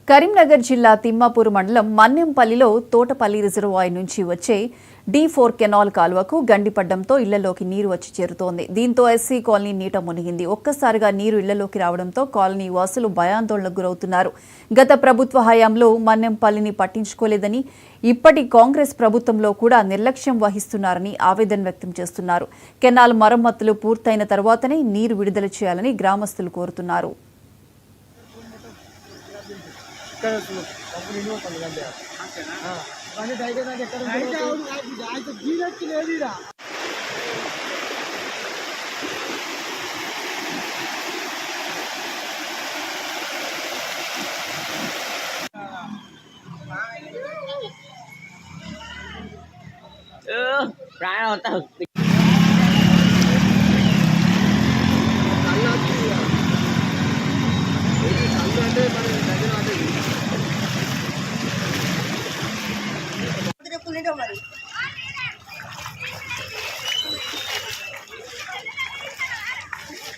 కరీంనగర్ జిల్లా తిమ్మాపూర్ మండలం మన్నెంపల్లిలో తోటపల్లి రిజర్వాయర్ నుంచి వచ్చే D4 కెనాల్ కాలువకు గండిపడ్డంతో ఇళ్లలోకి నీరు వచ్చి చేరుతోంది. దీంతో ఎస్సీ కాలనీ నీట మునిగింది. ఒక్కసారిగా నీరు ఇళ్లలోకి రావడంతో కాలనీ వాసులు భయాందోళనకు గురవుతున్నారు. గత ప్రభుత్వ హయాంలో మన్నెంపల్లిని పట్టించుకోలేదని, ఇప్పటి కాంగ్రెస్ ప్రభుత్వంలో కూడా నిర్లక్ష్యం వహిస్తున్నారని ఆవేదన వ్యక్తం చేస్తున్నారు. కెనాల్ మరమ్మతులు పూర్తయిన తర్వాతనే నీరు విడుదల చేయాలని గ్రామస్తులు కోరుతున్నారు.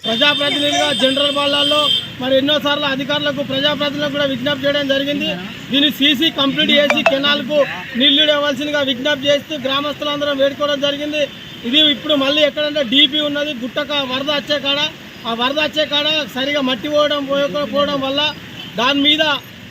ప్రజాప్రతినిధులుగా జనరల్ బాలాల్లో మరి ఎన్నోసార్లు అధికారులకు ప్రజాప్రతినిధులకు కూడా విజ్ఞప్తి చేయడం జరిగింది. దీన్ని సీసీ కంప్లీట్ చేసి కెనాల్కు నీళ్లు ఇవ్వాల్సిందిగా విజ్ఞప్తి చేస్తూ గ్రామస్తులందరం వేడుకోవడం జరిగింది. ఇది ఇప్పుడు మళ్ళీ ఎక్కడంటే డీపీ ఉన్నది గుట్టక వరద వచ్చే కాడ, ఆ వరద వచ్చే కాడ సరిగా మట్టి పోవడం వల్ల దాని మీద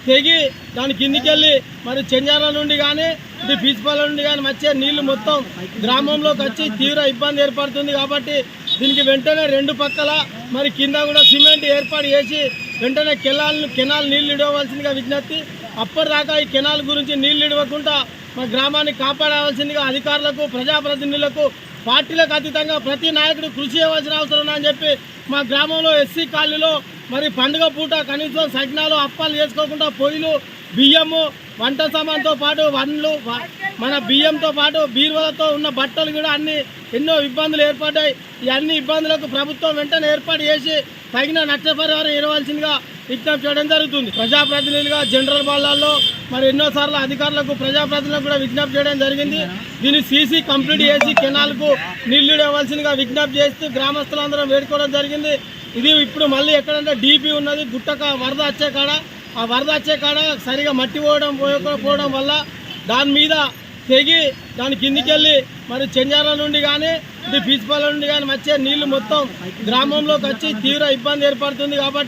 తెగి దాని కిందికెళ్ళి మరి చెంజాల నుండి కానీ ఇది పీచిపాల నుండి కానీ వచ్చే నీళ్లు మొత్తం గ్రామంలోకి వచ్చి తీవ్ర ఇబ్బంది ఏర్పడుతుంది. కాబట్టి దీనికి వెంటనే రెండు పక్కల మరి కింద కూడా సిమెంట్ ఏర్పాటు చేసి వెంటనే కెనాల్ నీళ్లు ఇవ్వవలసిందిగా విజ్ఞప్తి. అప్పటిదాకా ఈ కెనాల్ గురించి నీళ్లు ఇవ్వకుండా మా గ్రామాన్ని కాపాడవలసిందిగా అధికారులకు ప్రజాప్రతినిధులకు పార్టీలకు అతీతంగా ప్రతి నాయకుడు కృషి చేయవలసిన అవసరం ఉందని చెప్పి మా గ్రామంలో ఎస్సీ కాలనీలో మరి పండుగ పూట కనీసం సజ్ఞాలు అప్పాలు చేసుకోకుండా పొయ్యిలు బియ్యము వంట సామాన్తో పాటు వన్లు మన బియ్యంతో పాటు బీరువాలతో ఉన్న బట్టలు కూడా అన్ని ఎన్నో ఇబ్బందులు ఏర్పడ్డాయి. ఈ అన్ని ఇబ్బందులకు ప్రభుత్వం వెంటనే ఏర్పాటు చేసి తగిన నష్టపరిహారం ఇవ్వాల్సిందిగా విజ్ఞప్తి చేయడం జరుగుతుంది. ప్రజాప్రతినిధులుగా జనరల్ బాలాల్లో మరి ఎన్నోసార్లు అధికారులకు ప్రజాప్రతినిధులకు కూడా విజ్ఞప్తి చేయడం జరిగింది. దీన్ని సీసీ కంప్లీట్ చేసి కెనాల్కు నీళ్లు ఇవ్వాల్సిందిగా విజ్ఞప్తి చేస్తూ గ్రామస్తులందరం వేడుకోవడం జరిగింది. ఇది ఇప్పుడు మళ్ళీ ఎక్కడంటే డీపీ ఉన్నది గుట్టక వరద వచ్చే కాడ, ఆ వరద వచ్చే కాడ సరిగా మట్టి పోవడం వల్ల దాని మీద తెగి దాని కిందికెళ్ళి మరి చెంజాల నుండి కానీ ఇది పీచిపాల నుండి కానీ వచ్చే నీళ్లు మొత్తం గ్రామంలోకి వచ్చి తీవ్ర ఇబ్బంది ఏర్పడుతుంది. కాబట్టి